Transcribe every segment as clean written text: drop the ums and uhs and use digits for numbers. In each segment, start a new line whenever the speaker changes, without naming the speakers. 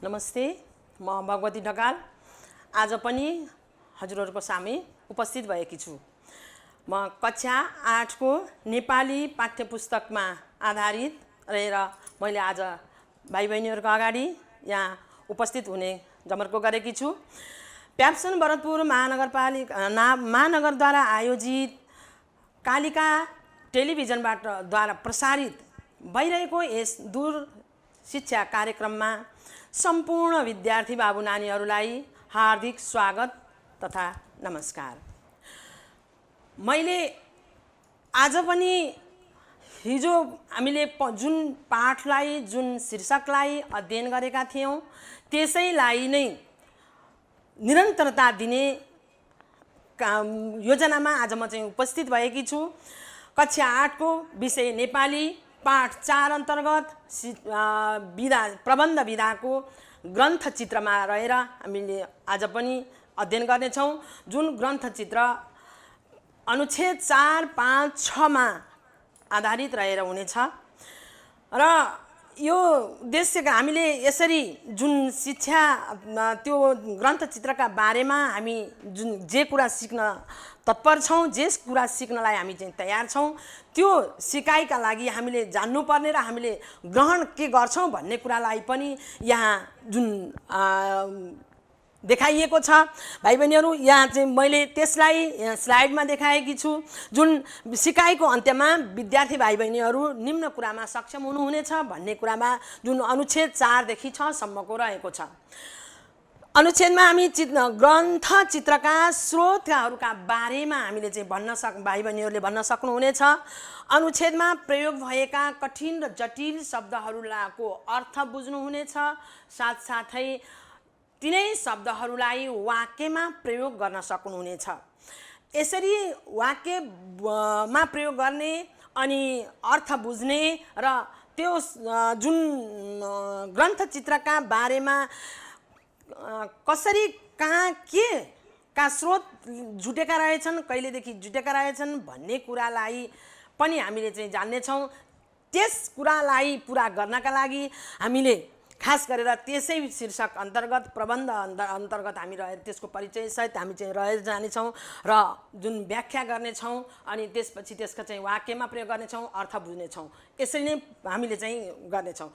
नमस्ते, म भगवती ढकाल आज पनि हजुरहरूको सामु उपस्थित भएकी छु। म कक्षा 8 को नेपाली पाठ्यपुस्तकमा आधारित रहेर मैले आज भाइ बहिनीहरूको अगाडि यहाँ उपस्थित हुने जमर्को गरेकी छु। प्याप्सन भरतपुर महानगरद्वारा आयोजित कालिका टेलिभिजनबाट द्वारा प्रसारित भइरहेको यस दूर शिक्षा कार्यक्रममा सम्पूर्ण विद्यार्थी बाबु नानीहरूलाई हार्दिक स्वागत तथा नमस्कार। मैले आज पनि हिजो हामीले जुन पाठलाई जुन शीर्षकलाई अध्ययन गरेका थियौं त्यसैलाई नै निरन्तरता दिने योजनामा आज म चाहिँ उपस्थित भएकी छु। कक्षा 8 को विषय नेपाली पाठ 4 अन्तर्गत प्रबन्ध विधाको ग्रन्थ चित्रमा रहेर हामीले आज पनि अध्ययन गर्नेछौँ। जुन ग्रन्थ चित्र अनुच्छेद 4, 5, 6 मा आधारित रहेर हुनेछ र यो उद्देश्यका हामीले यसरी जुन शिक्षा त्यो ग्रन्थ चित्रका बारेमा हामी जुन जे कुरा सिक्न तत्पर छौं, जे कुरा सिक्नलाई हामी चाहिँ तयार छौं, त्यो सिकाइका लागि हामीले जान्नुपर्ने र हामीले ग्रहण के गर्छौं भन्ने कुरालाई पनि यहाँ जुन देखाइएको छ। भाइ बहिनीहरू, यहाँ चाहिँ मैले त्यसलाई स्लाइडमा देखाएकी छु। जुन सिकाइको अन्त्यमा विद्यार्थी भाइ बहिनीहरू निम्न कुरामा सक्षम हुनुहुनेछ भन्ने कुरामा जुन अनुच्छेद 4 देखि 6 सम्मको रहेको छ। अनुच्छेदमा हामी ग्रन्थ चित्रका स्रोतहरूका बारेमा हामीले चाहिँ भाइ बहिनीहरूले भन्न सक्नुहुनेछ। अनुच्छेदमा प्रयोग भएका कठिन र जटिल शब्दहरूको अर्थ बुझ्नुहुनेछ। साथसाथै तिनै शब्दहरूलाई वाक्यमा प्रयोग गर्न सक्नुहुनेछ। यसरी वाक्यमा प्रयोग गर्ने अनि अर्थ बुझ्ने र त्यो जुन ग्रन्थ चित्रका बारेमा कसरी कहाँ के का स्रोत जुटेका रहेछन्, कहिलेदेखि जुटेका रहेछन् भन्ने कुरालाई पनि हामीले चाहिँ जान्नेछौँ। त्यस कुरालाई पुरा गर्नका लागि हामीले खास गरेर त्यसै शीर्षक अन्तर्गत प्रबन्ध अन्तर्गत हामी त्यसको परिचय सहित हामी चाहिँ रहेर जानेछौँ र जुन व्याख्या गर्नेछौँ अनि त्यसपछि त्यसका चाहिँ वाक्यमा प्रयोग गर्नेछौँ, अर्थ बुझ्नेछौँ। यसरी नै हामीले चाहिँ गर्नेछौँ।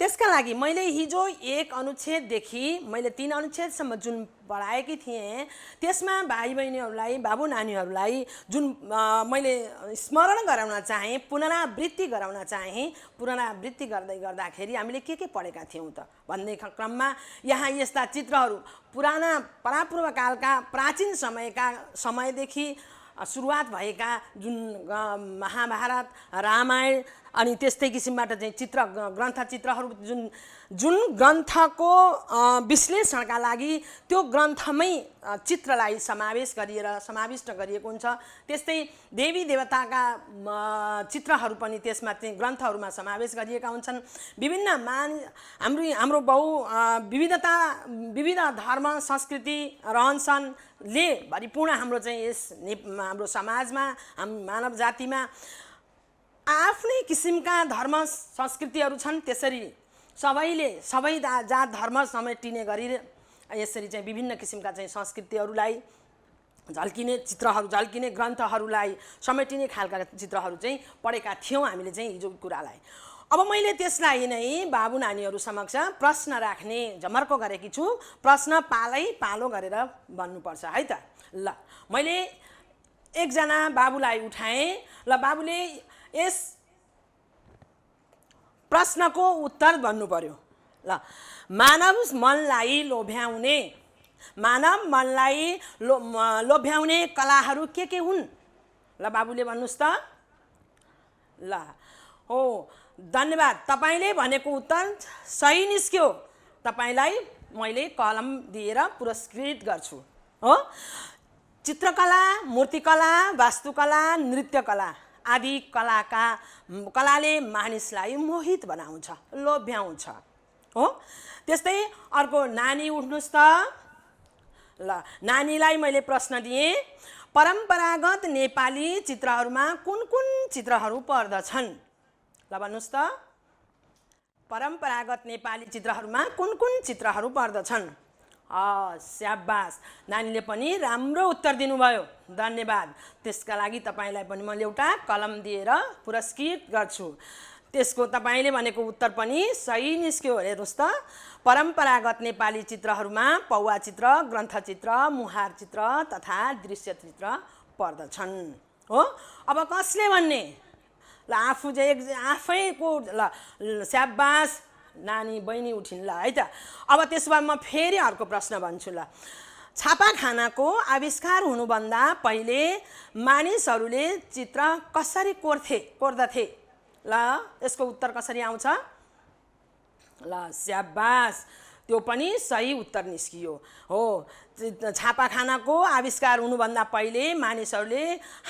त्यसका लागि मैले हिजो 1 अनुच्छेददेखि मैले 3 अनुच्छेदसम्म जुन पढाएकी थिएँ त्यसमा भाइ बहिनीहरूलाई बाबु नानीहरूलाई जुन मैले स्मरण गराउन चाहेँ, पुनरावृत्ति गराउन चाहेँ। पुनरावृत्ति गर्दाखेरि हामीले के पढेका थियौँ त भन्ने क्रममा यहाँ यस्ता चित्रहरू पुराना परापूर्वकालका प्राचीन समयदेखि सुरुवात भएका जुन महाभारत, रामायण अनि त्यस्तै किसिमबाट चाहिँ ग्रन्थ चित्रहरू जुन ग्रन्थको विश्लेषणका लागि त्यो ग्रन्थमै चित्रलाई समाविष्ट गरिएको हुन्छ। त्यस्तै देवी देवताका चित्रहरू पनि त्यसमा चाहिँ ग्रन्थहरूमा समावेश गरिएका हुन्छन्। विभिन्न हाम्रो विविध धर्म, संस्कृति, रहनसहनले भरिपूर्ण हाम्रो चाहिँ यस हाम्रो समाजमा, मानव जातिमा आफ्नै किसिमका धर्म संस्कृतिहरू छन्। त्यसरी सबै जात धर्म समेटिने गरी यसरी चाहिँ विभिन्न किसिमका चाहिँ संस्कृतिहरूलाई झल्किने चित्रहरू, झल्किने ग्रन्थहरूलाई समेटिने खालका चित्रहरू चाहिँ पढेका थियौँ हामीले चाहिँ हिजो कुरालाई। अब मैले त्यसलाई नै बाबु नानीहरू समक्ष प्रश्न राख्ने जमर्को गरेकी छु। प्रश्न पालो गरेर भन्नुपर्छ है त। ल, मैले एकजना बाबुलाई उठाएँ। ल, बाबुले यस प्रश्नको उत्तर भन्नु पर्यो। ल, मानव मनलाई लोभ्याउने कलाहरू के हुन्? ल, बाबुले भन्नुस् त। ल, हो, धन्यवाद। तपाईले भनेको उत्तर सही निस्क्यो। तपाईलाई मैले कलम दिएर पुरस्कृत गर्छु। हो, चित्रकला, मूर्तिकला, वास्तुकला, नृत्यकला आदि कलाले मानिसलाई मोहित बनाउँछ, लोभ्याउँछ। हो, त्यस्तै अर्को नानी उठ्नुस् त। ल, नानीलाई मैले प्रश्न दिएँ, परम्परागत नेपाली चित्रहरूमा कुन चित्रहरू पर्दछन्? ल, भन्नुस् त। परम्परागत नेपाली चित्रहरूमा कुन कुन चित्रहरू पर्दछन्? स्याबास, नानीले पनि राम्रो उत्तर दिनुभयो, धन्यवाद। त्यसका लागि तपाईँलाई पनि मैले एउटा कलम दिएर पुरस्कृत गर्छु। त्यसको तपाईँले भनेको उत्तर पनि सही निस्क्यो। हेर्नुहोस् त, परम्परागत नेपाली चित्रहरूमा पौवा चित्र, ग्रन्थचित्र, मुहार चित्र तथा दृश्य चित्र पर्दछन्। हो, अब कसले भन्ने? ल आफू चाहिँ आफैको ल स्याबास, नानी बहिनी उठिन् ल है त। अब त्यसो भए म फेरि अर्को प्रश्न भन्छु ल। छापाखानाको आविष्कार हुनुभन्दा पहिले मानिसहरूले चित्र कसरी कोर्दथे? ल यसको उत्तर कसरी आउँछ? ल स्याबास, त्यो पनि सही उत्तर निस्कियो। हो, छापाखानाको आविष्कार हुनुभन्दा पहिले मानिसहरूले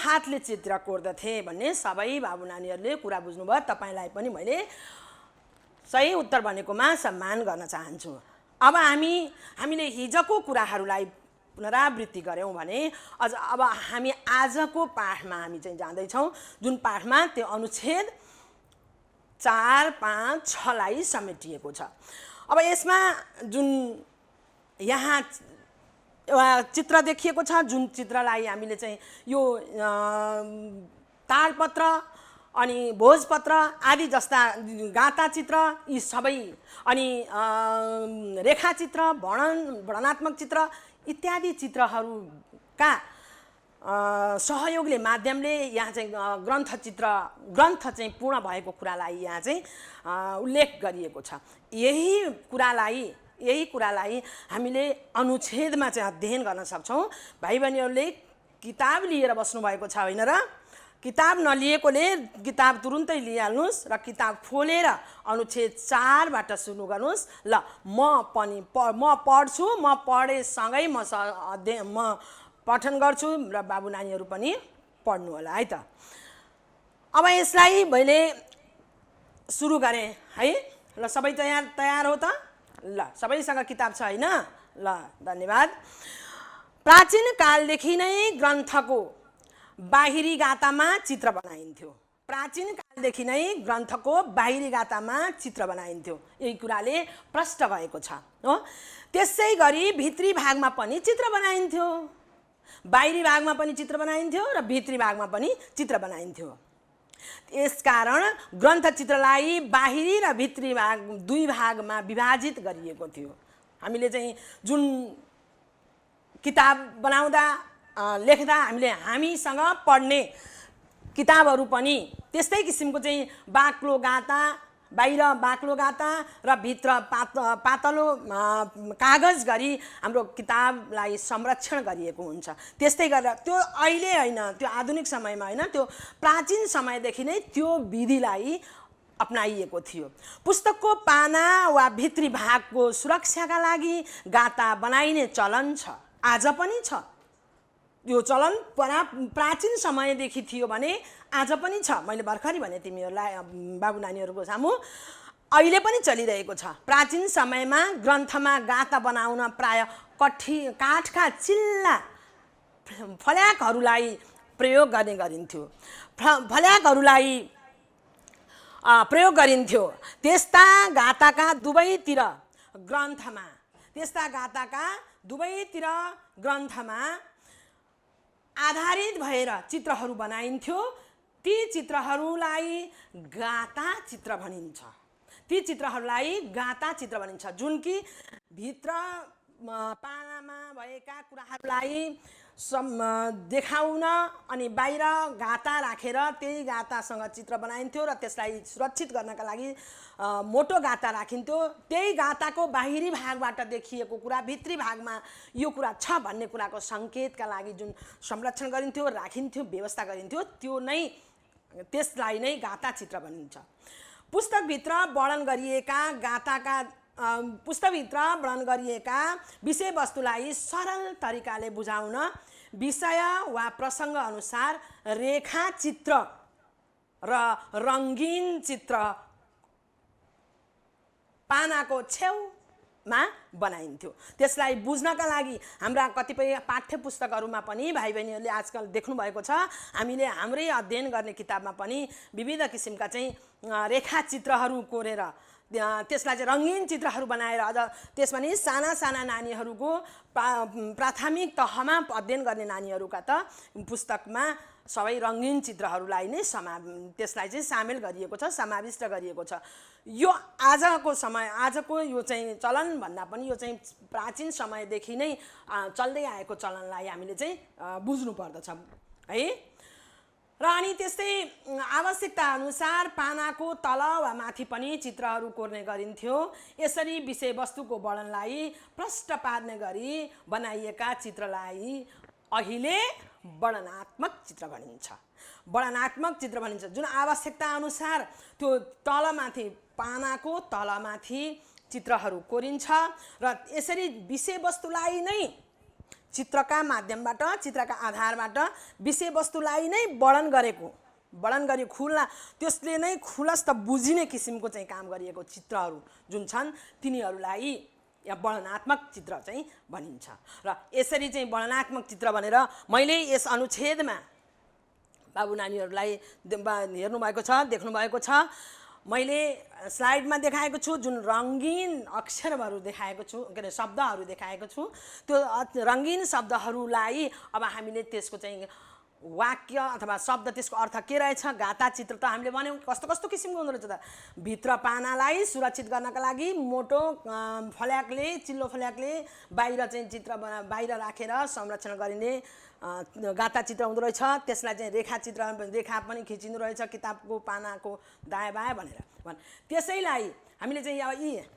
हातले चित्र कोर्दथे भन्ने सबै बाबु नानीहरूले कुरा बुझ्नुभयो। तपाईँलाई पनि मैले सही उत्तर भनेकोमा सम्मान गर्न चाहन्छु। अब हामीले हिजोको कुराहरूलाई पुनरावृत्ति गऱ्यौँ भने अब हामी आजको पाठमा हामी चाहिँ जाँदैछौँ, जुन पाठमा त्यो अनुच्छेद 4, 5, 6 लाई समेटिएको छ। अब यसमा जुन यहाँ चित्र देखिएको छ, जुन चित्रलाई हामीले चाहिँ यो ताडपत्र अनि भोजपत्र आदि जस्ता गाता चित्र, यी सबै, अनि रेखाचित्र, वर्णनात्मक चित्र इत्यादि चित्रहरूका सहयोगले माध्यमले यहाँ चाहिँ ग्रन्थ चाहिँ पूर्ण भएको कुरालाई यहाँ चाहिँ उल्लेख गरिएको छ। यही कुरालाई हामीले अनुच्छेदमा चाहिँ अध्ययन गर्न सक्छौँ। भाइ बहिनीहरूले किताब लिएर बस्नुभएको छ होइन र? किताब नलिएकोले किताब तुरुन्तै लिइहाल्नुहोस् र किताब खोलेर अनुच्छेद 4 बाट सुरु गर्नुहोस्। ल म पढ्छु, म पढेसँगै म पठन गर्छु र बाबु नानीहरू पनि पढ्नु होला है त। अब यसलाई मैले सुरु गरेँ है। ल सबै तयार हो त? ल सबैसँग किताब छ होइन? ल धन्यवाद। प्राचीन कालदेखि नै ग्रन्थको बाहिरी गातामा चित्र बनाइन्थ्यो। प्राचीन कालदेखि नै ग्रन्थको बाहिरी गातामा चित्र बनाइन्थ्यो, यही कुराले प्रष्ट भएको छ। हो, त्यसै गरी भित्री भागमा पनि चित्र बनाइन्थ्यो। बाहिरी भागमा पनि चित्र बनाइन्थ्यो र भित्री भागमा पनि चित्र बनाइन्थ्यो। यसकारण ग्रन्थचित्रलाई बाहिरी र भित्री भाग दुई भागमा विभाजित गरिएको थियो। हामीले चाहिँ जुन किताब बनाउँदा लेख्दा हामीसँग पढ्ने किताबहरू पनि त्यस्तै किसिमको चाहिँ बाक्लो गाता, बाहिर बाक्लो गाता र भित्र पातलो कागज गरी हाम्रो किताबलाई संरक्षण गरिएको हुन्छ। त्यस्तै गरेर त्यो अहिले होइन, त्यो आधुनिक समयमा होइन, त्यो प्राचीन समयदेखि नै त्यो विधिलाई अपनाइएको थियो। पुस्तकको पाना वा भित्री भागको सुरक्षाका लागि गाता बनाइने चलन छ, आज पनि छ। यो चलन प्राचीन समयदेखि थियो भने आज पनि छ। मैले भर्खरै भने तिमीहरूलाई बाबु नानीहरूको सामु अहिले पनि चलिरहेको छ। प्राचीन समयमा ग्रन्थमा गाता बनाउन प्राय काठका चिल्ला फल्याकहरूलाई प्रयोग गरिन्थ्यो। त्यस्ता गाताका दुवैतिर ग्रन्थमा आधारित भएर चित्रहरू बनाइन्थ्यो। ती चित्रहरूलाई गाता चित्र भनिन्छ। जुन कि भित्र पानामा भएका कुराहरूलाई देखाउन अनि बाहिर गाता राखेर त्यही गातासँग चित्र बनाइन्थ्यो र त्यसलाई सुरक्षित गर्नका लागि मोटो गाता राखिन्थ्यो। त्यही गाताको बाहिरी भागबाट देखिएको कुरा भित्री भागमा यो कुरा छ भन्ने कुराको सङ्केतका लागि जुन संरक्षण गरिन्थ्यो, राखिन्थ्यो, व्यवस्था गरिन्थ्यो, त्यसलाई नै गाता चित्र भनिन्छ। पुस्तकभित्र वर्णन गरिएका विषयवस्तुलाई सरल तरिकाले बुझाउन विषय वा प्रसङ्ग अनुसार रेखाचित्र र रङ्गीन चित्र पानाको छेउमा बनाइन्थ्यो। त्यसलाई बुझ्नका लागि हाम्रा कतिपय पाठ्य पुस्तकहरूमा पनि भाइ बहिनीहरूले आजकल देख्नुभएको छ। हामीले हाम्रै अध्ययन गर्ने किताबमा पनि विविध किसिमका चाहिँ रेखाचित्रहरू कोरेर त्यसलाई चाहिँ रङ्गीन चित्रहरू बनाएर अझ त्यसमा नि साना साना नानीहरूको प्राथमिक तहमा अध्ययन गर्ने नानीहरूका त पुस्तकमा सबै रङ्गीन चित्रहरूलाई नै त्यसलाई चाहिँ सामेल गरिएको छ, समाविष्ट गरिएको छ। यो आजको यो चाहिँ चलन भन्दा पनि यो चाहिँ प्राचीन समयदेखि नै चल्दै आएको चलनलाई हामीले चाहिँ बुझ्नु पर्दछ है। र अनि त्यस्तै आवश्यकता अनुसार पानाको तल वा माथि पनि चित्रहरू कोर्ने गरिन्थ्यो। यसरी विषयवस्तुको वर्णनलाई प्रष्ट पार्ने गरी बनाइएका चित्रलाई अहिले वर्णनात्मक चित्र भनिन्छ। वर्णनात्मक चित्र भनिन्छ जुन आवश्यकता अनुसार त्यो तलमाथि पानाको तलमाथि चित्रहरू कोरिन्छ र यसरी विषयवस्तुलाई नै चित्रका माध्यमबाट, चित्रका आधारबाट विषयवस्तुलाई नै वर्णन गरी त्यसले नै खुलस्त बुझिने किसिमको चाहिँ काम गरिएको चित्रहरू जुन छन् तिनीहरूलाई या वर्णनात्मक चित्र चाहिँ भनिन्छ। र यसरी चाहिँ वर्णनात्मक चित्र भनेर मैले यस अनुच्छेदमा बाबु नानीहरूलाई हेर्नुभएको छ, देख्नुभएको छ। मैले स्लाइडमा देखाएको छु जुन रङ्गीन अक्षरहरू देखाएको छु, के अरे शब्दहरू देखाएको छु, त्यो रङ्गीन शब्दहरूलाई अब हामीले त्यसको चाहिँ वाक्य अथवा शब्द त्यसको अर्थ के रहेछ, गाता चित्र त हामीले भन्यौँ कस्तो कस्तो किसिमको हुँदो रहेछ त। भित्र पानालाई सुरक्षित गर्नका लागि मोटो फल्याकले, चिल्लो फल्याकले बाहिर चाहिँ चित्र बाहिर राखेर संरक्षण गरिने गाता चित्र हुँदो रहेछ। त्यसलाई चाहिँ रेखा पनि खिचिँदो रहेछ किताबको पानाको दायाँ बायाँ भनेर त्यसैलाई हामीले चाहिँ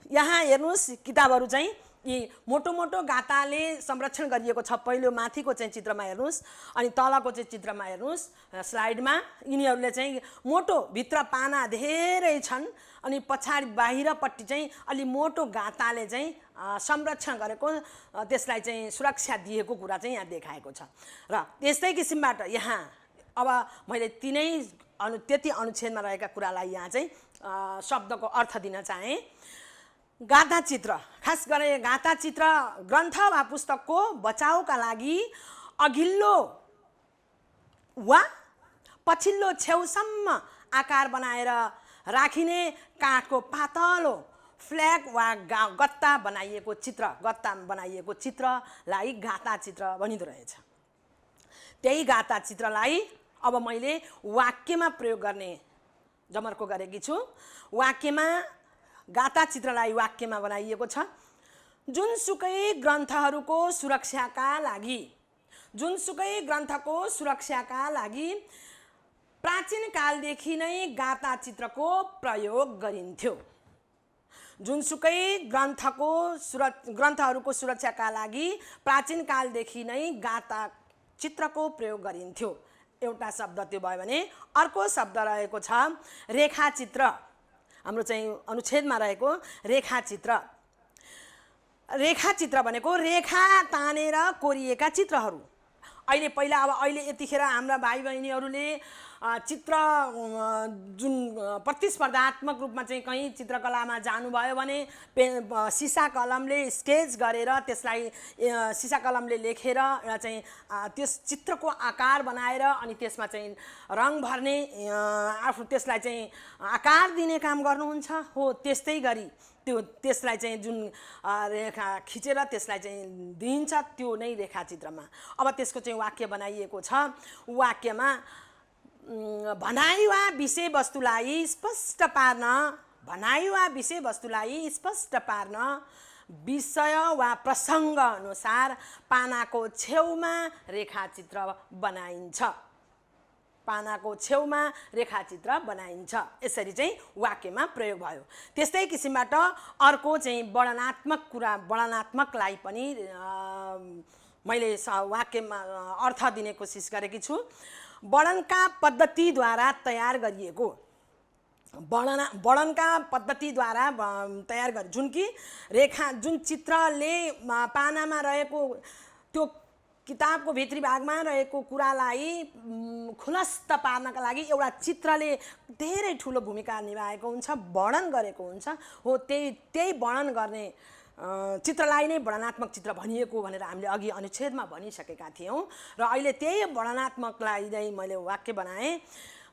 यहाँ हेर्नुहोस् किताबहरू चाहिँ यी मोटो मोटो गाताले संरक्षण गरिएको छ। पहिलो माथिको चाहिँ चित्रमा हेर्नुहोस् अनि तलको चाहिँ चित्रमा हेर्नुहोस् स्लाइडमा। यिनीहरूले चाहिँ मोटो भित्र पाना धेरै छन् अनि पछाडि बाहिरपट्टि चाहिँ अलि मोटो गाताले चाहिँ संरक्षण गरेको, त्यसलाई चाहिँ सुरक्षा दिएको कुरा चाहिँ यहाँ देखाएको छ। र त्यस्तै किसिमबाट यहाँ अब मैले त्यति अनुच्छेदमा रहेका कुरालाई यहाँ चाहिँ शब्दको अर्थ दिन चाहेँ। गाथा चित्र, खास गरी गाथा चित्र ग्रन्थ वा पुस्तकको बचाउका लागि अघिल्लो वा पछिल्लो छेउसम्म आकार बनाएर राखिने काठको पातलो फ्ल्याग वा गत्ता बनाइएको चित्रलाई गाथा चित्र भनिँदो रहेछ। त्यही गाथा चित्रलाई अब मैले वाक्यमा प्रयोग गर्ने जमर्को गरेकी छु। वाक्यमा गाथा चित्रलाई वाक्यमा बनाइएको छ। जुनसुकै ग्रन्थको सुरक्षाका लागि प्राचीन कालदेखि नै गाथा चित्रको प्रयोग गरिन्थ्यो। जुनसुकै ग्रन्थहरूको सुरक्षाका लागि प्राचीन कालदेखि नै गाथा चित्रको प्रयोग गरिन्थ्यो। एउटा शब्द त्यो भयो भने अर्को शब्द रहेको छ रेखाचित्र। हाम्रो चाहिँ अनुच्छेदमा रहेको रेखाचित्र भनेको रेखा तानेर कोरिएका चित्रहरू। अहिले यतिखेर हाम्रा भाइ बहिनीहरूले चित्र जुन प्रतिस्पर्धात्मक रूपमा चाहिँ कहीँ चित्रकलामा जानुभयो भने सिसा कलमले स्केच गरेर त्यसलाई सिसा कलमले लेखेर चाहिँ त्यस चित्रको आकार बनाएर अनि त्यसमा चाहिँ रङ भर्ने आफू त्यसलाई चाहिँ आकार दिने काम गर्नुहुन्छ हो। त्यस्तै गरी त्यसलाई चाहिँ जुन रेखा खिचेर त्यसलाई चाहिँ दिइन्छ त्यो नै रेखाचित्रमा। अब त्यसको चाहिँ वाक्य बनाइएको छ। वाक्यमा भनाइ वा विषयवस्तुलाई स्पष्ट पार्न विषय वा प्रसङ्ग अनुसार पानाको छेउमा रेखाचित्र बनाइन्छ। यसरी चाहिँ वाक्यमा प्रयोग भयो। त्यस्तै किसिमबाट अर्को चाहिँ वर्णनात्मकलाई पनि मैले वाक्यमा अर्थ दिने कोसिस गरेकी छु। वर्णनका पद्धतिद्वारा तयार गरिएको जुन चित्रले पानामा रहेको त्यो किताबको भित्री भागमा रहेको कुरालाई खुलस्त पार्नका लागि एउटा चित्रले धेरै ठुलो भूमिका निभाएको हुन्छ, वर्णन गरेको हुन्छ हो। त्यही वर्णन गर्ने चित्रलाई नै वर्णनात्मक चित्र भनिएको भनेर हामीले अघि अनुच्छेदमा भनिसकेका थियौँ। र अहिले त्यही वर्णनात्मकलाई नै मैले वाक्य बनाएँ।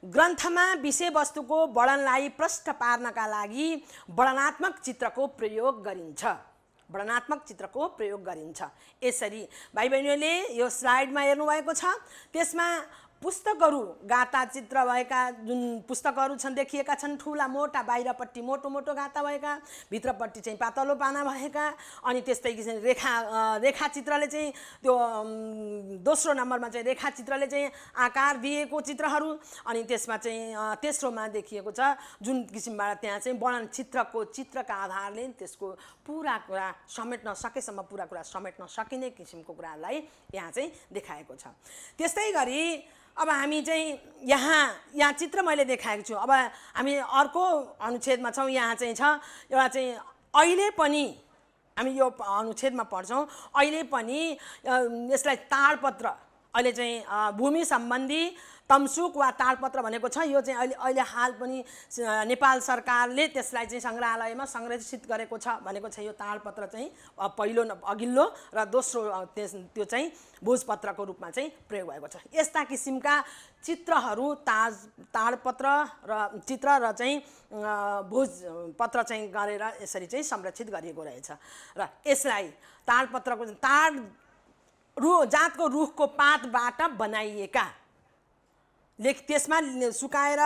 ग्रन्थमा विषयवस्तुको वर्णनलाई प्रष्ट पार्नका लागि वर्णनात्मक चित्रको प्रयोग गरिन्छ। वर्णनात्मक चित्रको प्रयोग गरिन्छ। यसरी भाइ बहिनीहरूले यो स्लाइडमा हेर्नुभएको छ, त्यसमा पुस्तकहरू गाता चित्र भएका जुन पुस्तकहरू छन् देखिएका छन्, ठुला मोटा बाहिरपट्टि मोटो मोटो गाता भएका, भित्रपट्टि चाहिँ पातलो पाना भएका, अनि त्यस्तै किसिम रेखा चित्रले चाहिँ त्यो दोस्रो नम्बरमा चाहिँ रेखा चित्रले चाहिँ आकार दिएको चित्रहरू, अनि त्यसमा चाहिँ तेस्रोमा देखिएको छ जुन किसिमबाट त्यहाँ चाहिँ वर्णन चित्रका आधारले त्यसको पुरा कुरा समेट्न सकेसम्म पुरा कुरा समेट्न सकिने किसिमको कुरालाई यहाँ चाहिँ देखाएको छ। त्यस्तै गरी अब हामी चाहिँ यहाँ चित्र मैले देखाएको छु। अब हामी अर्को अनुच्छेदमा छौँ। यहाँ चाहिँ छ एउटा चाहिँ अहिले पनि हामी यो अनुच्छेदमा पढ्छौँ, अहिले पनि यसलाई ताडपत्र, अहिले चाहिँ भूमि सम्बन्धी तमसुक वा ताडपत्र भनेको छ। यो चाहिँ अहिले हाल पनि नेपाल सरकारले त्यसलाई चाहिँ सङ्ग्रहालयमा संरक्षित गरेको छ भनेको छ। यो ताडपत्र चाहिँ पहिलो अघिल्लो र दोस्रो त्यो चाहिँ भोजपत्रको रूपमा चाहिँ प्रयोग भएको छ। यस्ता किसिमका चित्रहरू ताडपत्र र चित्र र चाहिँ भोजपत्र चाहिँ गरेर यसरी चाहिँ संरक्षित गरिएको रहेछ। र यसलाई ताडपत्रको जातको रुखको पातबाट बनाइएका त्यसमा सुकाएर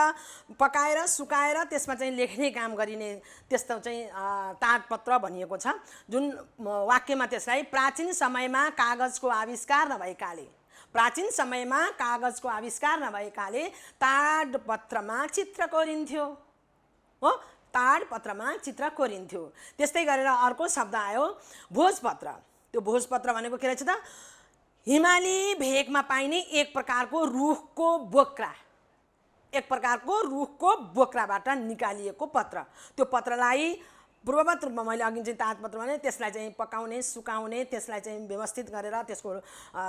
पकाएर सुकाएर त्यसमा चाहिँ लेख्ने काम गरिने त्यस्तो चाहिँ ताडपत्र भनिएको छ। जुन वाक्यमा त्यसलाई प्राचीन समयमा कागजको आविष्कार नभएकाले ताडपत्रमा चित्र कोरिन्थ्यो हो, ताडपत्रमा चित्र कोरिन्थ्यो। त्यस्तै गरेर अर्को शब्द आयो भोजपत्र। त्यो भोजपत्र भनेको के रहेछ त? हिमाली भेगमा पाइने एक प्रकारको रुखको बोक्राबाट निकालिएको पत्र। त्यो पत्रलाई पूर्ववत रूपमा मैले अघि चाहिँ ताडपत्र भने त्यसलाई चाहिँ पकाउने सुकाउने, त्यसलाई चाहिँ व्यवस्थित गरेर त्यसको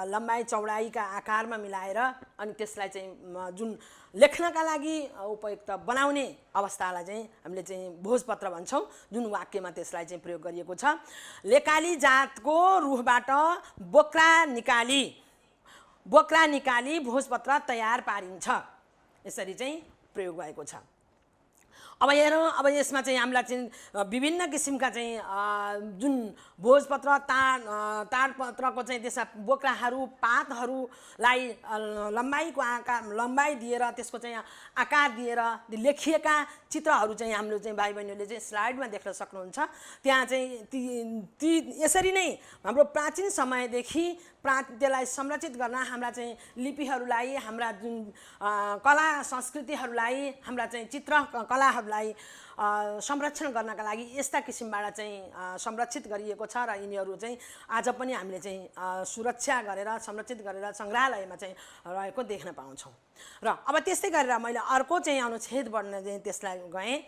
लम्बाइ चौडाइका आकारमा मिलाएर अनि त्यसलाई चाहिँ जुन लेख्नका लागि उपयुक्त बनाउने अवस्थालाई चाहिँ हामीले चाहिँ भोजपत्र भन्छौँ। जुन वाक्यमा त्यसलाई चाहिँ प्रयोग गरिएको छ। लेकाली जातको रुखबाट बोक्रा निकाली भोजपत्र तयार पारिन्छ, यसरी चाहिँ प्रयोग भएको छ। अब हेरौँ, अब यसमा चाहिँ हामीलाई चाहिँ विभिन्न किसिमका चाहिँ जुन भोजपत्र ताडपत्रको चाहिँ त्यसमा बोक्राहरू पातहरूलाई लम्बाइ दिएर त्यसको चाहिँ आकार दिएर लेखिएका चित्रहरू चाहिँ हाम्रो चाहिँ भाइ बहिनीहरूले चाहिँ स्लाइडमा देख्न सक्नुहुन्छ। त्यहाँ चाहिँ ती यसरी नै हाम्रो प्राचीन समयदेखि त्यसलाई संरक्षित गर्न हाम्रा चाहिँ लिपिहरूलाई, हाम्रा जुन कला संस्कृतिहरूलाई, हाम्रा चाहिँ चित्रकलाहरूलाई संरक्षण गर्नका लागि यस्ता किसिमबाट चाहिँ संरक्षित गरिएको छ। र यिनीहरू चाहिँ आज पनि हामीले चाहिँ सुरक्षा गरेर संरक्षित गरेर सङ्ग्रहालयमा चाहिँ रहेको देख्न पाउँछौँ। र अब त्यस्तै गरेर मैले अर्को चाहिँ अनुच्छेद बढ्न चाहिँ त्यसलाई गएँ।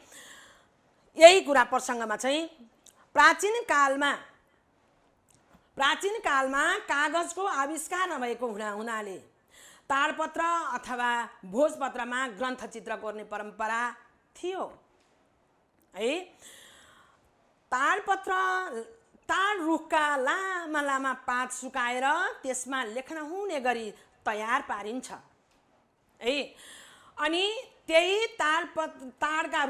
यही कुरा प्रसङ्गमा चाहिँ प्राचीन कालमा कागजको आविष्कार नभएको हुनाले ताडपत्र अथवा भोजपत्रमा ग्रन्थचित्र कोर्ने परम्परा थियो है। ताड रुखका लामा पात सुकाएर त्यसमा लेख्न हुने गरी तयार पारिन्छ है। अनि त्यही ताडका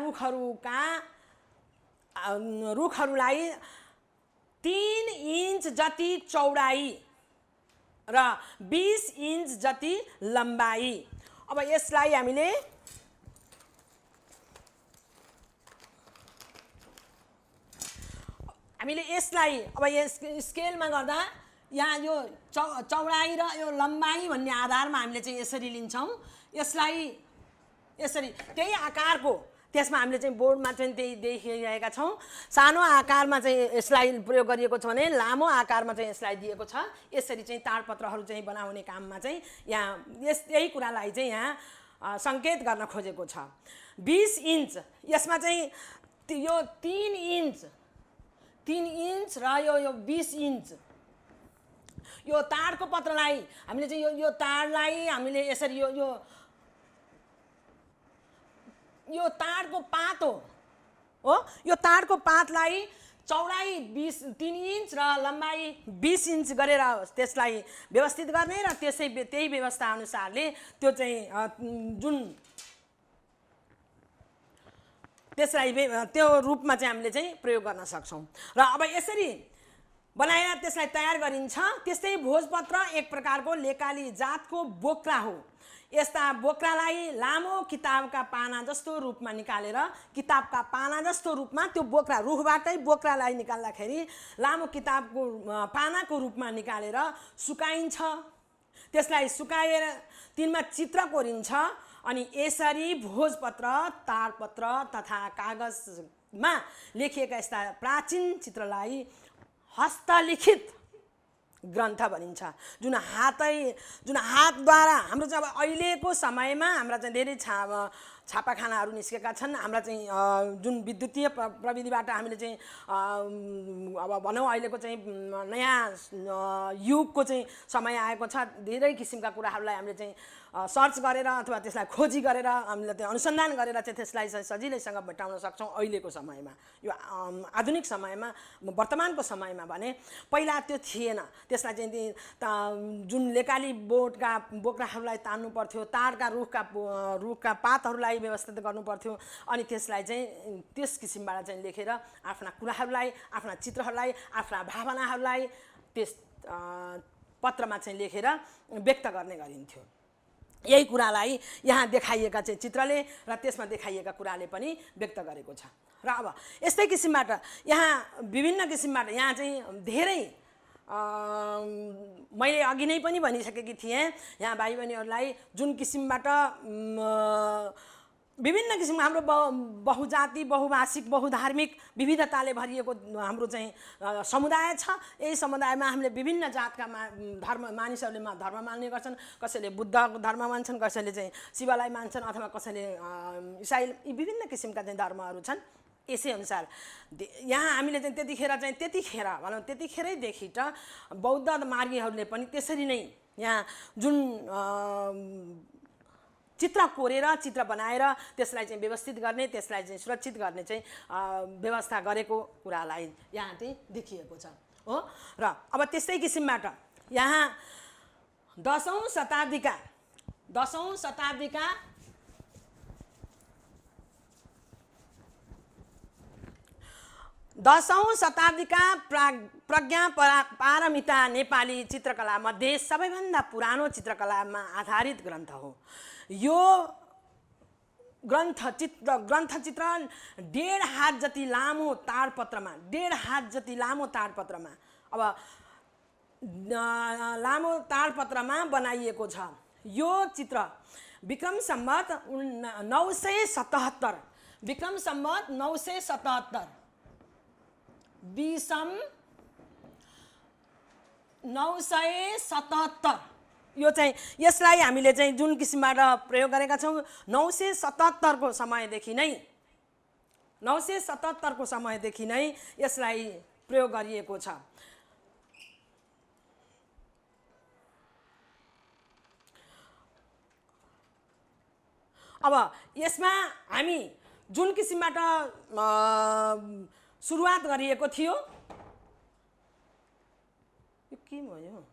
रुखहरूलाई 3 इन्च जति चौडाइ र 20 इन्च जति लम्बाइ। अब यसलाई हामीले अब यस स्केलमा गर्दा यहाँ यो चौडाइ र यो लम्बाइ भन्ने आधारमा हामीले चाहिँ यसरी लिन्छौँ। यसलाई यसरी त्यही आकारको त्यसमा हामीले चाहिँ बोर्डमा चाहिँ त्यही देखिरहेका छौँ। सानो आकारमा चाहिँ यसलाई प्रयोग गरिएको छ भने लामो आकारमा चाहिँ यसलाई दिएको छ। यसरी चाहिँ ताडपत्रहरू चाहिँ बनाउने काममा चाहिँ यहाँ यही कुरालाई चाहिँ यहाँ सङ्केत गर्न खोजेको छ। 20 इन्च, यसमा चाहिँ यो 3 इन्च र यो 20 इन्च यो ताडको पत्रलाई हामीले चाहिँ यो ताडलाई हामीले यसरी यो ताडको पात हो, यो ताडको पातलाई चौडाइ 3 इन्च र लम्बाइ 20 इन्च गरेर त्यसलाई व्यवस्थित गर्ने र त्यही व्यवस्था अनुसारले त्यो चाहिँ जुन त्यसलाई त्यो रूपमा चाहिँ हामीले चाहिँ प्रयोग गर्न सक्छौँ। र अब यसरी बनाएर त्यसलाई तयार गरिन्छ। त्यस्तै भोजपत्र एक प्रकारको लेकाली जातको बोक्रा हो। यस्ता बोक्रालाई लामो किताबका पाना जस्तो रूपमा निकालेर किताबका पाना जस्तो रूपमा त्यो बोक्रा रुखबाटै बोक्रालाई निकाल्दाखेरि लामो किताबको पानाको रूपमा निकालेर सुकाइन्छ। त्यसलाई सुकाएर तिनमा चित्र कोरिन्छ अनि यसरी भोजपत्र, ताडपत्र तथा कागजमा लेखिएका यस्ता प्राचीन चित्रलाई हस्तलिखित ग्रन्थ भनिन्छ। जुन हातद्वारा हाम्रो चाहिँ अब अहिलेको समयमा हाम्रा चाहिँ धेरै छापाखानाहरू निस्केका छन्। हाम्रा चाहिँ जुन विद्युतीय प्रविधिबाट हामीले चाहिँ अब भनौँ अहिलेको चाहिँ नयाँ युगको चाहिँ समय आएको छ। धेरै किसिमका कुराहरूलाई हामीले चाहिँ सर्च गरेर अथवा त्यसलाई खोजी गरेर हामीले त्यो अनुसन्धान गरेर चाहिँ त्यसलाई चाहिँ सजिलैसँग भेटाउन सक्छौँ अहिलेको समयमा, यो आधुनिक समयमा, वर्तमानको समयमा। भने पहिला त्यो थिएन। त्यसलाई चाहिँ जुन लेकाली बोक्राहरूलाई तान्नु पर्थ्यो, ताडका रुखका पातहरूलाई व्यवस्थित गर्नु पर्थ्यो अनि त्यसलाई चाहिँ त्यस किसिमबाट चाहिँ लेखेर आफ्ना कुराहरूलाई, आफ्ना चित्रहरूलाई, आफ्ना भावनाहरूलाई त्यस पत्रमा चाहिँ लेखेर व्यक्त गर्ने गरिन्थ्यो। यही कुरालाई यहाँ देखाइएका चाहिँ चित्रले र त्यसमा देखाइएका कुराले पनि व्यक्त गरेको छ। र अब यस्तै किसिमबाट यहाँ विभिन्न किसिमबाट यहाँ चाहिँ धेरै मैले अघि नै पनि भनिसकेकी थिएँ, यहाँ भाइ बहिनीहरूलाई जुन किसिमबाट विभिन्न किसिमको हाम्रो बहुजाति, बहुभाषिक, बहुधार्मिक विविधताले भरिएको हाम्रो चाहिँ समुदाय छ। यही समुदायमा हामीले विभिन्न जातका मानिसहरूले धर्म मान्ने गर्छन्। कसैले बुद्धको धर्म मान्छन्, कसैले चाहिँ शिवलाई मान्छन् अथवा कसैले इसाई, यी विभिन्न किसिमका चाहिँ धर्महरू छन्। यसै अनुसार यहाँ हामीले चाहिँ त्यतिखेर भनौँ त्यतिखेरैदेखि त बौद्ध मार्गीहरूले पनि त्यसरी नै यहाँ जुन चित्र कोरेर, चित्र बनाएर त्यसलाई चाहिँ व्यवस्थित गर्ने, त्यसलाई चाहिँ सुरक्षित गर्ने चाहिँ व्यवस्था गरेको कुरालाई यहाँ चाहिँ देखिएको छ हो। र अब त्यस्तै किसिमबाट यहाँ 10औं शताब्दीका प्रज्ञा पारमिता नेपाली चित्रकला मध्ये सबैभन्दा पुरानो चित्रकलामा आधारित ग्रन्थ हो। यो ग्रन्थचित्र 1.5 हात जति लामो ताडपत्रमा अब लामो ताडपत्रमा बनाइएको छ। यो चित्र विक्रम सम्वत 977 विषम 977 यो चाहिँ यसलाई हामीले चाहिँ जुन किसिमबाट प्रयोग गरेका छौँ 977 को समयदेखि नै यसलाई प्रयोग गरिएको छ। अब यसमा हामी जुन किसिमबाट सुरुवात गरिएको थियो, यो के भयो?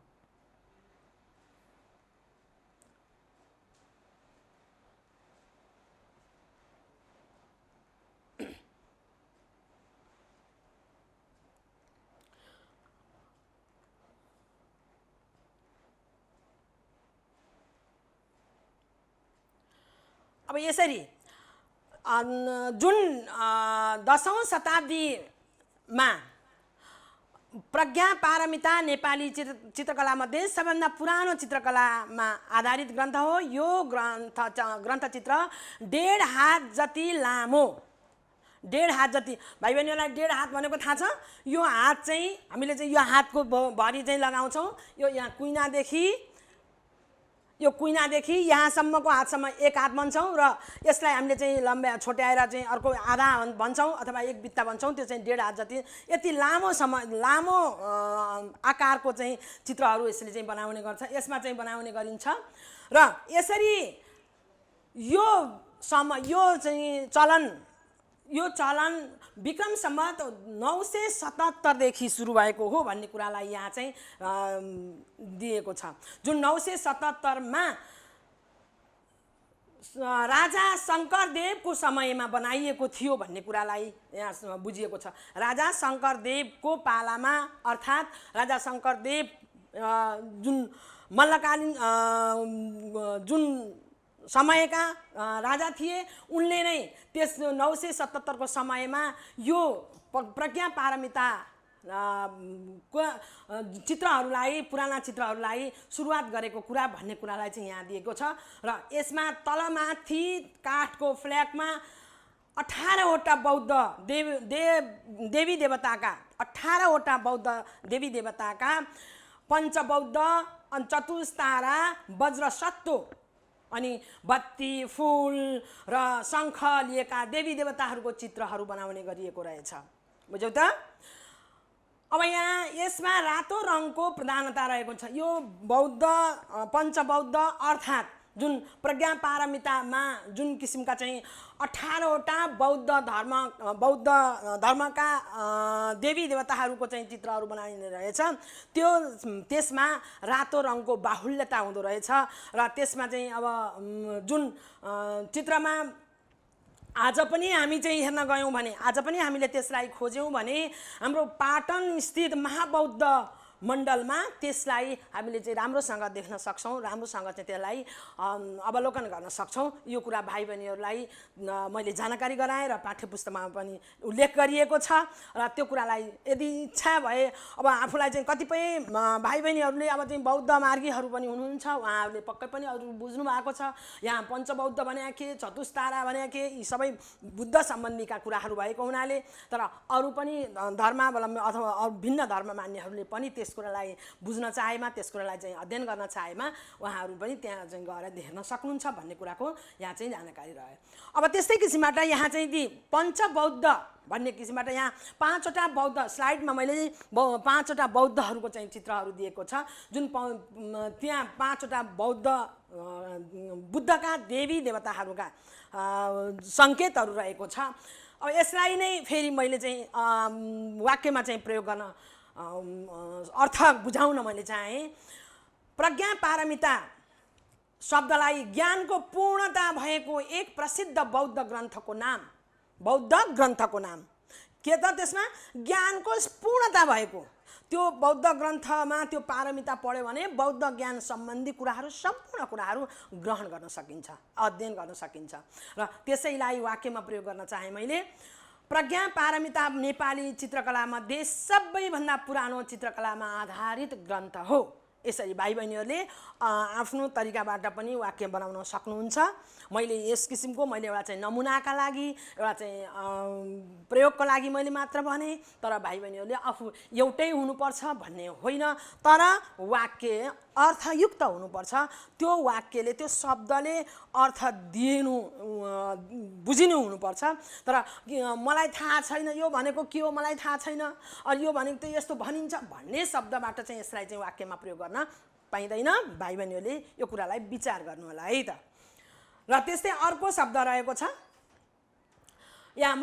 अब यसरी जुन 10औं शताब्दीमा प्रज्ञा पारमिता नेपाली चित्रकलामध्ये सबभन्दा पुरानो चित्रकलामा आधारित ग्रन्थ हो। यो ग्रन्थचित्र 1.5 हात जति लामो, 1.5 हात जति। भाइ बहिनीहरूलाई 1.5 हात भनेको थाहा छ? यो हात चाहिँ हामीले चाहिँ यो हातको भरि चाहिँ लगाउँछौँ। यो यहाँ कुइनादेखि यहाँसम्मको हातसम्म 1 हात भन्छौँ र यसलाई हामीले चाहिँ लम्ब्या छोट्याएर चाहिँ अर्को आधा भन्छौँ अथवा 1 बित्ता भन्छौँ। त्यो चाहिँ 1.5 हात जति यति लामो आकारको चाहिँ चित्रहरू यसले चाहिँ बनाउने गर्छ, यसमा चाहिँ बनाउने गरिन्छ। र यसरी यो चलन विक्रम सम्वत 977 देखि सुरु भएको हो भन्ने कुरालाई यहाँ चाहिँ दिएको छ। जुन 977 मा राजा शङ्करदेवको समयमा बनाइएको थियो भन्ने कुरालाई यहाँ बुझिएको छ। राजा शङ्करदेवको पालामा अर्थात् राजा शङ्करदेव जुन मल्लकालीन जुन समयका राजा थिए उनले नै त्यस 977 को समयमा यो प्रज्ञा पारमिता चित्रहरूलाई पुराना चित्रहरूलाई सुरुवात गरेको कुरा भन्ने कुरालाई चाहिँ यहाँ दिएको छ। र यसमा तलमाथि काठको फ्ल्यागमा 18वटा बौद्ध देवी देवताका 18वटा बौद्ध देवी देवताका पञ्चबौद्ध अनि चतुस्तारा वज्र सत्तो अनि बत्ती फूल र शङ्ख लिएका देवी देवताहरूको चित्रहरू बनाउने गरिएको रहेछ। बुझ्यौ त? अब यहाँ यसमा रातो रङको प्रधानता रहेको छ। यो बौद्ध पञ्चबौद्ध अर्थात् जुन प्रज्ञा पारमितामा जुन किसिमका चाहिँ 18वटा बौद्ध धर्मका देवी देवताहरूको चाहिँ चित्रहरू बनाइने रहेछ। त्यसमा रातो रङको बाहुल्यता हुँदो रहेछ। र त्यसमा चाहिँ अब जुन चित्रमा आज पनि हामी चाहिँ हेर्न गयौँ भने, आज पनि हामीले त्यसलाई खोज्यौँ भने हाम्रो पाटन स्थित महाबौद्ध मण्डलमा त्यसलाई हामीले चाहिँ राम्रोसँग देख्न सक्छौँ, राम्रोसँग चाहिँ त्यसलाई अवलोकन गर्न सक्छौँ। यो कुरा भाइ बहिनीहरूलाई मैले जानकारी गराएँ र पाठ्यपुस्तकमा पनि उल्लेख गरिएको छ। र त्यो कुरालाई यदि इच्छा भए अब आफूलाई चाहिँ कतिपय भाइ बहिनीहरूले अब चाहिँ बौद्ध मार्गीहरू पनि हुनुहुन्छ, उहाँहरूले पक्कै पनि अरू बुझ्नु भएको छ। यहाँ पञ्चबौद्ध भनेका के, चतुस्तारा भनेका के, यी सबै बुद्ध सम्बन्धीका कुराहरू भएको हुनाले, तर अरू पनि धर्मावलम्बी अथवा भिन्न धर्म मान्नेहरूले पनि त्यस कुरालाई बुझ्न चाहेमा, त्यस कुरालाई चाहिँ अध्ययन गर्न चाहेमा उहाँहरू पनि त्यहाँ चाहिँ गएर हेर्न सक्नुहुन्छ भन्ने कुराको यहाँ चाहिँ जानकारी रह्यो। अब त्यस्तै किसिमबाट यहाँ चाहिँ ती पञ्चबौद्ध भन्ने किसिमबाट यहाँ 5वटा बौद्ध स्लाइडमा मैले 5वटा बौद्धहरूको चाहिँ चित्रहरू दिएको छ। जुन त्यहाँ 5वटा बौद्ध बुद्धका देवी देवताहरूका सङ्केतहरू रहेको छ। अब यसलाई नै फेरि मैले चाहिँ वाक्यमा चाहिँ प्रयोग गर्न अर्थ बुझाउन मैले चाहेँ। प्रज्ञा पारमिता शब्दलाई ज्ञानको पूर्णता भएको एक प्रसिद्ध बौद्ध ग्रन्थको नाम, बौद्ध ग्रन्थको नाम के त त्यसमा ज्ञानको पूर्णता भएको त्यो बौद्ध ग्रन्थमा त्यो पारमिता पढ्यो भने बौद्ध ज्ञान सम्बन्धी कुराहरू सम्पूर्ण कुराहरू ग्रहण गर्न सकिन्छ, अध्ययन गर्न सकिन्छ। र त्यसैलाई वाक्यमा प्रयोग गर्न चाहेँ मैले। प्रज्ञा पारमिता नेपाली चित्रकलामध्ये सबैभन्दा पुरानो चित्रकलामा आधारित ग्रन्थ हो। यसरी भाइ बहिनीहरूले आफ्नो तरिकाबाट पनि वाक्य बनाउन सक्नुहुन्छ। मैले यस किसिमको मैले एउटा चाहिँ नमुनाका लागि, एउटा चाहिँ प्रयोगको लागि मैले मात्र भने, तर भाइ बहिनीहरूले आफू एउटै हुनुपर्छ भन्ने होइन, तर वाक्य अर्थयुक्त हुनुपर्छ। त्यो वाक्यले, त्यो शब्दले अर्थ दिनु बुझिनु हुनुपर्छ। तर मलाई थाहा छैन, यो भनेको के हो मलाई थाहा छैन, यो भनेको त यस्तो भनिन्छ भन्ने शब्दबाट चाहिँ यसलाई चाहिँ वाक्यमा प्रयोग गर्न पाइँदैन। भाइ बहिनीहरूले यो कुरालाई विचार गर्नु होला है त। र त्यस्तै अर्को शब्द रहेको छ यहाँ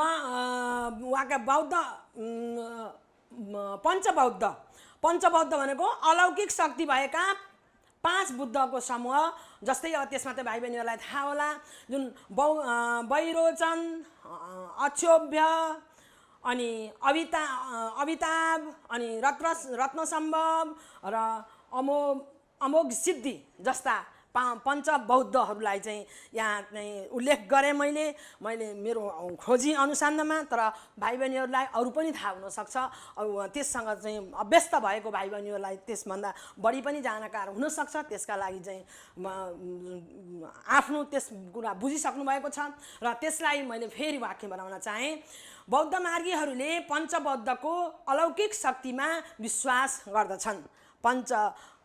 उहाँका बौद्ध पञ्चबौद्ध भनेको अलौकिक शक्ति भएका 5 बुद्धको समूह। जस्तै अब त्यसमा त भाइ बहिनीहरूलाई थाहा होला, जुन वैरोचन, अक्षोभ्य, अनि अविताभ, अनि रत्नसम्भव र अमोघ सिद्धि जस्ता पञ्चबौद्धहरूलाई चाहिँ यहाँ चाहिँ उल्लेख गरेँ मैले मेरो खोजी अनुसन्धानमा। तर भाइ बहिनीहरूलाई अरू पनि थाहा हुनसक्छ, त्यससँग चाहिँ अभ्यस्त भएको भाइ बहिनीहरूलाई त्यसभन्दा बढी पनि जानकार हुनसक्छ। त्यसका लागि चाहिँ आफ्नो त्यस कुरा बुझिसक्नु भएको छ र त्यसलाई मैले फेरि वाक्य बनाउन चाहेँ। बौद्ध मार्गीहरूले पञ्चबौद्धको अलौकिक शक्तिमा विश्वास गर्दछन्।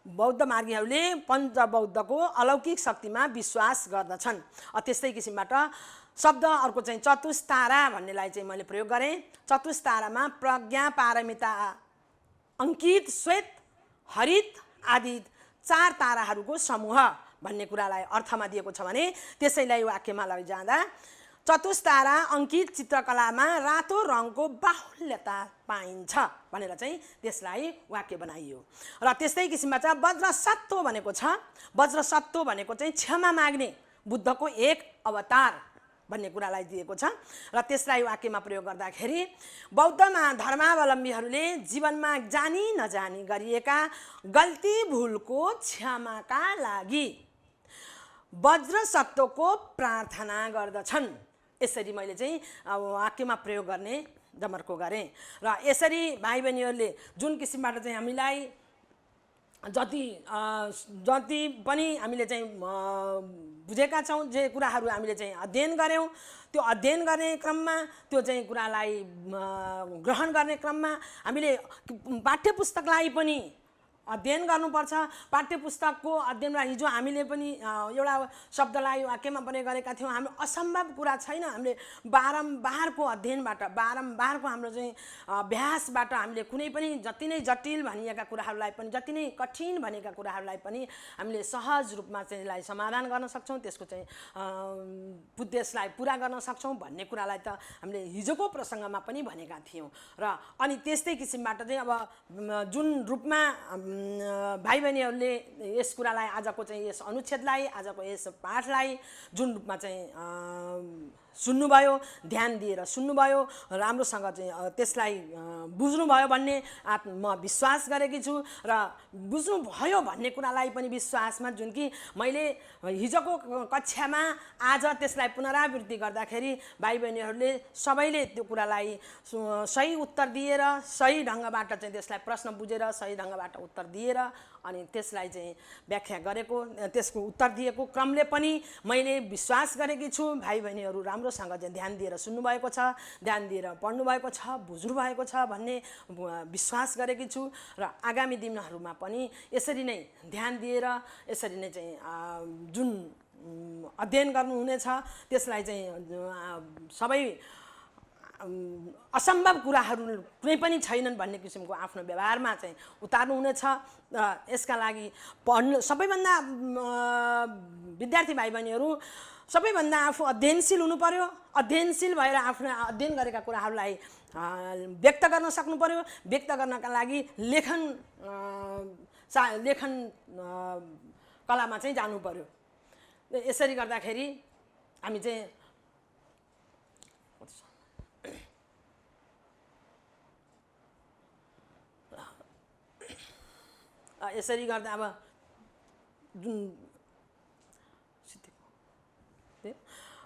बौद्ध मार्गीहरूले पञ्चबौद्धको अलौकिक शक्तिमा विश्वास गर्दछन्। त्यस्तै किसिमबाट शब्द अर्को चाहिँ चतुस्तारा भन्नेलाई चाहिँ मैले प्रयोग गरेँ। चतुस्तारामा प्रज्ञा पारमिता अङ्कित श्वेत हरित आदि 4 ताराहरूको समूह भन्ने कुरालाई अर्थमा दिएको छ भने त्यसैलाई वाक्यमा लैजाँदा चतुस्तारा अङ्कित चित्रकलामा रातो रङको बाहुल्यता पाइन्छ भनेर चाहिँ त्यसलाई वाक्य बनाइयो। र त्यस्तै किसिममा चाहिँ वज्रसत्तो भनेको छ। वज्रसत्तो भनेको चाहिँ क्षमा माग्ने बुद्धको एक अवतार भन्ने कुरालाई दिएको छ र त्यसलाई वाक्यमा प्रयोग गर्दाखेरि बौद्धमा धर्मावलम्बीहरूले जीवनमा जानी नजानी गरिएका गल्ती भुलको क्षमाका लागि वज्र सत्वको प्रार्थना गर्दछन्। यसरी मैले चाहिँ वाक्यमा प्रयोग गर्ने जमर्को गरेँ र यसरी भाइ बहिनीहरूले जुन किसिमबाट चाहिँ हामीलाई जति पनि हामीले चाहिँ बुझेका छौँ, जे कुराहरू हामीले चाहिँ अध्ययन गऱ्यौँ, त्यो अध्ययन गर्ने क्रममा त्यो चाहिँ कुरालाई ग्रहण गर्ने क्रममा हामीले पाठ्यपुस्तकलाई पनि अध्ययन गर्नुपर्छ। पाठ्यपुस्तकको अध्ययनमा हिजो हामीले पनि एउटा शब्दलाई वाक्यमा प्रयोग गरेका थियौँ, हाम्रो असम्भव कुरा छैन। हामीले बारम्बारको अध्ययनबाट, बारम्बारको हाम्रो चाहिँ अभ्यासबाट हामीले कुनै पनि जति नै जटिल भनिएका कुराहरूलाई पनि, जति नै कठिन भनेका कुराहरूलाई पनि हामीले सहज रूपमा चाहिँ यसलाई समाधान गर्न सक्छौँ, त्यसको चाहिँ उद्देश्यलाई पुरा गर्न सक्छौँ भन्ने कुरालाई त हामीले हिजोको प्रसङ्गमा पनि भनेका थियौँ। र अनि त्यस्तै किसिमबाट चाहिँ अब जुन रूपमा भाइ बहिनीहरूले यस कुरालाई, आजको चाहिँ यस अनुच्छेदलाई, आजको यस पाठलाई जुन रूपमा चाहिँ सुन्नुभयो, ध्यान दिएर सुन्नुभयो, राम्रोसँग चाहिँ त्यसलाई बुझ्नुभयो भन्ने म विश्वास गरेकी छु। र बुझ्नुभयो भन्ने कुरालाई पनि विश्वासमा, जुन कि मैले हिजोको कक्षामा आज त्यसलाई पुनरावृत्ति गर्दाखेरि भाइ बहिनीहरूले सबैले त्यो कुरालाई सही उत्तर दिएर, सही ढङ्गबाट चाहिँ त्यसलाई प्रश्न बुझेर सही ढङ्गबाट उत्तर दिएर अनि त्यसलाई चाहिँ व्याख्या गरेको, त्यसको उत्तर दिएको क्रमले पनि मैले विश्वास गरेकी छु भाइ बहिनीहरू राम्रोसँग चाहिँ ध्यान दिएर सुन्नुभएको छ, ध्यान दिएर पढ्नुभएको छ, बुझ्नुभएको छ भन्ने विश्वास गरेकी छु। र आगामी दिनहरूमा पनि यसरी नै ध्यान दिएर, यसरी नै चाहिँ जुन अध्ययन गर्नुहुनेछ त्यसलाई चाहिँ सबै असम्भव कुराहरू कुनै पनि छैनन् भन्ने किसिमको आफ्नो व्यवहारमा चाहिँ उतार्नुहुनेछ। र यसका लागि पढ्नु सबैभन्दा विद्यार्थी भाइ बहिनीहरू सबैभन्दा आफू अध्ययनशील हुनु पर्यो। अध्ययनशील भएर आफ्नो अध्ययन गरेका कुराहरूलाई व्यक्त गर्न सक्नु पर्यो। व्यक्त गर्नका लागि लेखन कलामा चाहिँ जानु पर्यो। यसरी गर्दाखेरि हामी चाहिँ यसरी गर्दा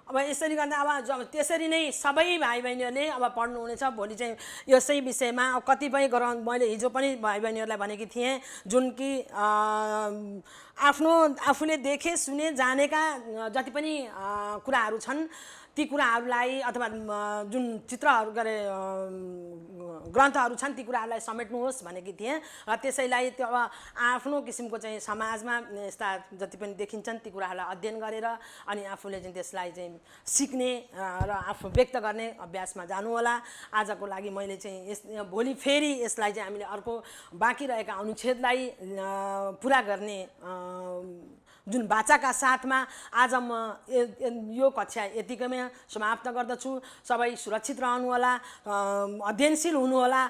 अब यसरी गर्दा अब त्यसरी नै सबै भाइ बहिनीहरूले अब पढ्नुहुनेछ। भोलि चाहिँ यसै विषयमा कतिपय मैले हिजो पनि भाइ बहिनीहरूलाई भनेकी थिएँ, जुन कि आफूले देखे सुने जानेका जति पनि कुराहरू छन् ती कुराहरूलाई, अथवा जुन चित्रहरू गरे ग्रन्थहरू छन् ती कुराहरूलाई समेट्नुहोस् भनेकी थिएँ। र त्यसैलाई त्यो अब आफ्नो किसिमको चाहिँ समाजमा यस्ता जति पनि देखिन्छन् ती कुराहरूलाई अध्ययन गरेर अनि आफूले चाहिँ त्यसलाई चाहिँ सिक्ने र आफू व्यक्त गर्ने अभ्यासमा जानु होला। आजको लागि मैले चाहिँ भोलि फेरि यसलाई चाहिँ हामीले अर्को बाँकी रहेका अनुच्छेदलाई पुरा गर्ने जुन बाचाका साथमा आज म यो कक्षा यतिकैमा समाप्त गर्दछु। सबै सुरक्षित रहनुहोला, अध्ययनशील हुनुहोला,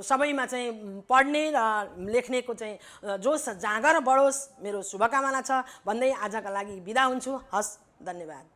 सबैमा चाहिँ पढ्ने र लेख्नेको चाहिँ जोस जाँगर बढोस् मेरो शुभकामना छ भन्दै आजका लागि बिदा हुन्छु। हस्, धन्यवाद।